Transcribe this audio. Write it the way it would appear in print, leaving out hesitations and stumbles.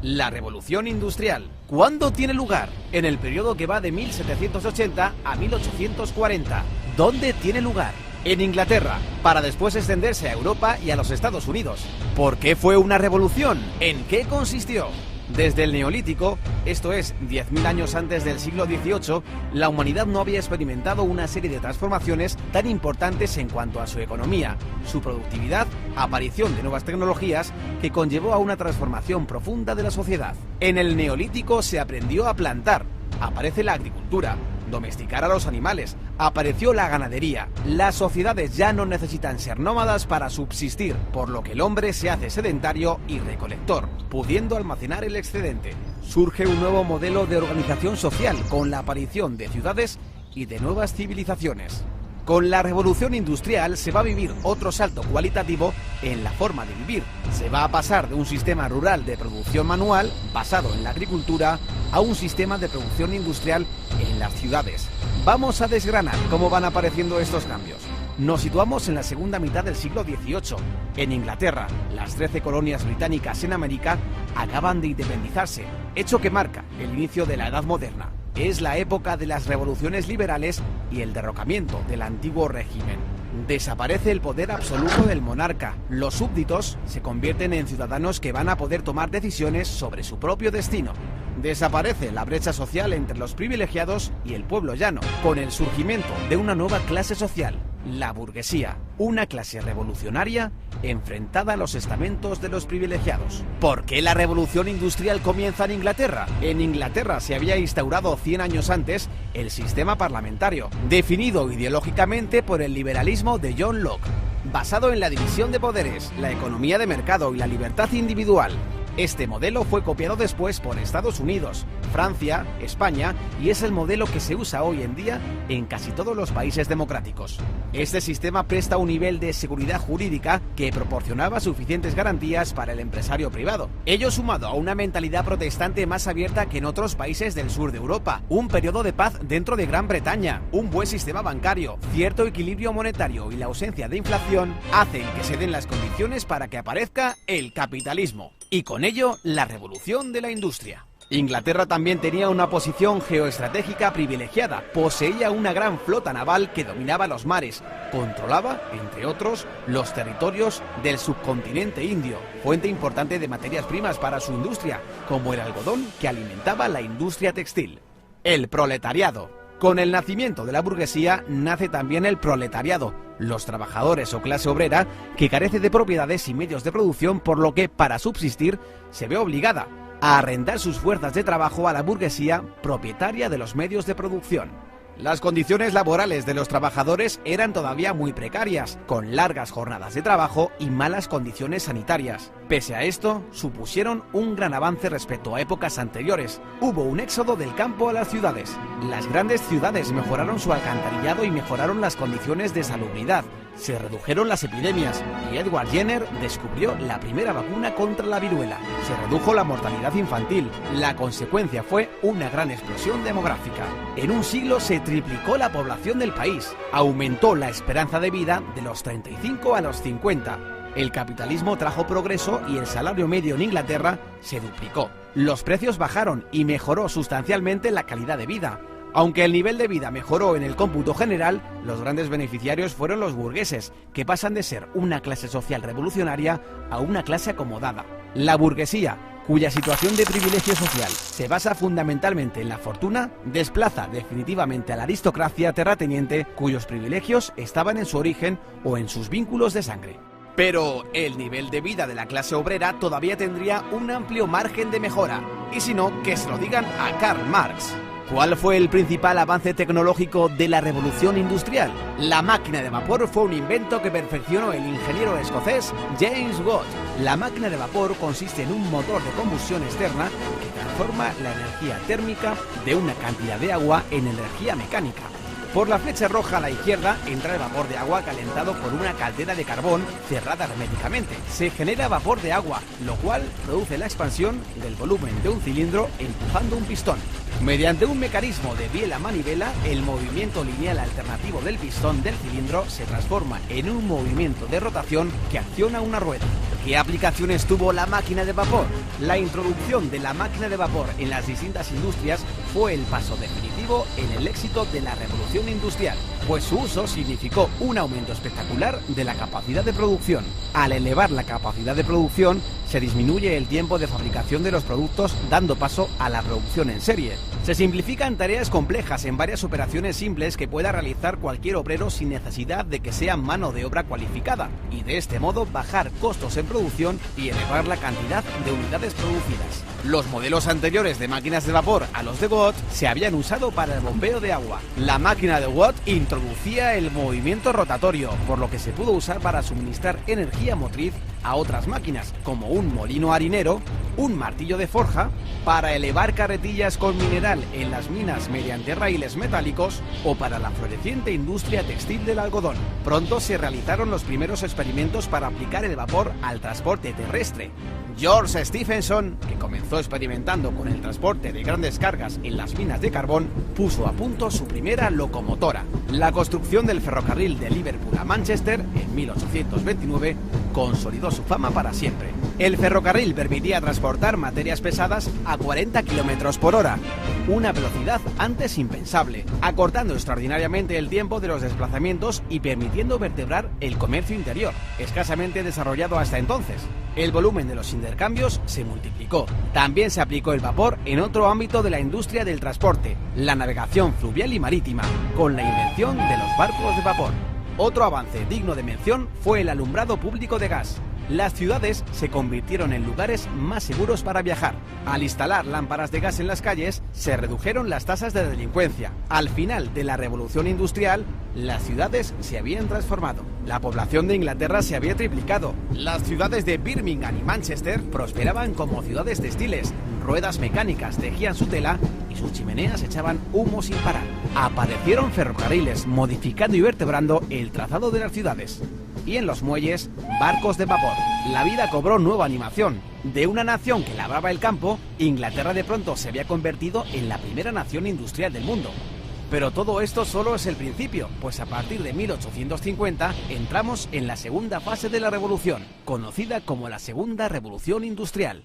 La revolución industrial. ¿Cuándo tiene lugar? En el periodo que va de 1780 a 1840. ¿Dónde tiene lugar? En Inglaterra, para después extenderse a Europa y a los Estados Unidos. ¿Por qué fue una revolución? ¿En qué consistió? Desde el Neolítico, esto es, 10.000 años antes del siglo XVIII, la humanidad no había experimentado una serie de transformaciones tan importantes en cuanto a su economía, su productividad, aparición de nuevas tecnologías, que conllevó a una transformación profunda de la sociedad. En el Neolítico se aprendió a plantar, aparece la agricultura, domesticar a los animales, apareció la ganadería. Las sociedades ya no necesitan ser nómadas para subsistir, por lo que el hombre se hace sedentario y recolector, pudiendo almacenar el excedente. Surge un nuevo modelo de organización social con la aparición de ciudades y de nuevas civilizaciones. Con la revolución industrial se va a vivir otro salto cualitativo en la forma de vivir. Se va a pasar de un sistema rural de producción manual, basado en la agricultura, a un sistema de producción industrial en las ciudades. Vamos a desgranar cómo van apareciendo estos cambios. Nos situamos en la segunda mitad del siglo XVIII. En Inglaterra, las 13 colonias británicas en América acaban de independizarse, hecho que marca el inicio de la Edad Moderna. Es la época de las revoluciones liberales y el derrocamiento del antiguo régimen. Desaparece el poder absoluto del monarca. Los súbditos se convierten en ciudadanos que van a poder tomar decisiones sobre su propio destino. Desaparece la brecha social entre los privilegiados y el pueblo llano, con el surgimiento de una nueva clase social, la burguesía, una clase revolucionaria enfrentada a los estamentos de los privilegiados. ¿Por qué la revolución industrial comienza en Inglaterra? En Inglaterra se había instaurado 100 años antes el sistema parlamentario, definido ideológicamente por el liberalismo de John Locke, basado en la división de poderes, la economía de mercado y la libertad individual. Este modelo fue copiado después por Estados Unidos, Francia, España y es el modelo que se usa hoy en día en casi todos los países democráticos. Este sistema presta un nivel de seguridad jurídica que proporcionaba suficientes garantías para el empresario privado. Ello sumado a una mentalidad protestante más abierta que en otros países del sur de Europa, un periodo de paz dentro de Gran Bretaña, un buen sistema bancario, cierto equilibrio monetario y la ausencia de inflación hacen que se den las condiciones para que aparezca el capitalismo. Y con ello, la revolución de la industria. Inglaterra también tenía una posición geoestratégica privilegiada, poseía una gran flota naval que dominaba los mares, controlaba, entre otros, los territorios del subcontinente indio, fuente importante de materias primas para su industria, como el algodón que alimentaba la industria textil. El proletariado. Con el nacimiento de la burguesía nace también el proletariado, los trabajadores o clase obrera que carece de propiedades y medios de producción, por lo que, para subsistir, se ve obligada a arrendar sus fuerzas de trabajo a la burguesía propietaria de los medios de producción. Las condiciones laborales de los trabajadores eran todavía muy precarias, con largas jornadas de trabajo y malas condiciones sanitarias. Pese a esto, supusieron un gran avance respecto a épocas anteriores. Hubo un éxodo del campo a las ciudades. Las grandes ciudades mejoraron su alcantarillado y mejoraron las condiciones de salubridad. Se redujeron las epidemias y Edward Jenner descubrió la primera vacuna contra la viruela. Se redujo la mortalidad infantil. La consecuencia fue una gran explosión demográfica. En un siglo se triplicó la población del país. Aumentó la esperanza de vida de los 35 a los 50. El capitalismo trajo progreso y el salario medio en Inglaterra se duplicó. Los precios bajaron y mejoró sustancialmente la calidad de vida. Aunque el nivel de vida mejoró en el cómputo general, los grandes beneficiarios fueron los burgueses, que pasan de ser una clase social revolucionaria a una clase acomodada. La burguesía, cuya situación de privilegio social se basa fundamentalmente en la fortuna, desplaza definitivamente a la aristocracia terrateniente, cuyos privilegios estaban en su origen o en sus vínculos de sangre. Pero el nivel de vida de la clase obrera todavía tendría un amplio margen de mejora, y si no, que se lo digan a Karl Marx. ¿Cuál fue el principal avance tecnológico de la revolución industrial? La máquina de vapor fue un invento que perfeccionó el ingeniero escocés James Watt. La máquina de vapor consiste en un motor de combustión externa que transforma la energía térmica de una cantidad de agua en energía mecánica. Por la flecha roja a la izquierda entra el vapor de agua calentado por una caldera de carbón cerrada herméticamente. Se genera vapor de agua, lo cual produce la expansión del volumen de un cilindro empujando un pistón. Mediante un mecanismo de biela manivela, el movimiento lineal alternativo del pistón del cilindro se transforma en un movimiento de rotación que acciona una rueda. ¿Qué aplicaciones tuvo la máquina de vapor? La introducción de la máquina de vapor en las distintas industrias fue el paso definitivo en el éxito de la revolución industrial, pues su uso significó un aumento espectacular de la capacidad de producción. Al elevar la capacidad de producción, se disminuye el tiempo de fabricación de los productos, dando paso a la producción en serie. Se simplifican tareas complejas en varias operaciones simples que pueda realizar cualquier obrero sin necesidad de que sea mano de obra cualificada, y de este modo bajar costos en producción y elevar la cantidad de unidades producidas. Los modelos anteriores de máquinas de vapor a los de Watt se habían usado para el bombeo de agua. La máquina de Watt introducía el movimiento rotatorio, por lo que se pudo usar para suministrar energía motriz a otras máquinas, como un molino harinero, un martillo de forja, para elevar carretillas con mineral en las minas mediante raíles metálicos o para la floreciente industria textil del algodón. Pronto se realizaron los primeros experimentos para aplicar el vapor al transporte terrestre. George Stephenson, que comenzó experimentando con el transporte de grandes cargas en las minas de carbón, puso a punto su primera locomotora. La construcción del ferrocarril de Liverpool a Manchester en 1829 consolidó su fama para siempre. El ferrocarril permitía transportar materias pesadas a 40 km por hora, una velocidad antes impensable, acortando extraordinariamente el tiempo de los desplazamientos y permitiendo vertebrar el comercio interior, escasamente desarrollado hasta entonces. El volumen de los intercambios se multiplicó. También se aplicó el vapor en otro ámbito de la industria del transporte, la navegación fluvial y marítima, con la invención de los barcos de vapor. Otro avance digno de mención fue el alumbrado público de gas. Las ciudades se convirtieron en lugares más seguros para viajar. Al instalar lámparas de gas en las calles, se redujeron las tasas de delincuencia. Al final de la revolución industrial, las ciudades se habían transformado. La población de Inglaterra se había triplicado. Las ciudades de Birmingham y Manchester prosperaban como ciudades textiles. Ruedas mecánicas tejían su tela y sus chimeneas echaban humo sin parar. Aparecieron ferrocarriles modificando y vertebrando el trazado de las ciudades. Y en los muelles, barcos de vapor. La vida cobró nueva animación. De una nación que labraba el campo, Inglaterra de pronto se había convertido en la primera nación industrial del mundo. Pero todo esto solo es el principio, pues a partir de 1850 entramos en la segunda fase de la revolución, conocida como la Segunda Revolución Industrial.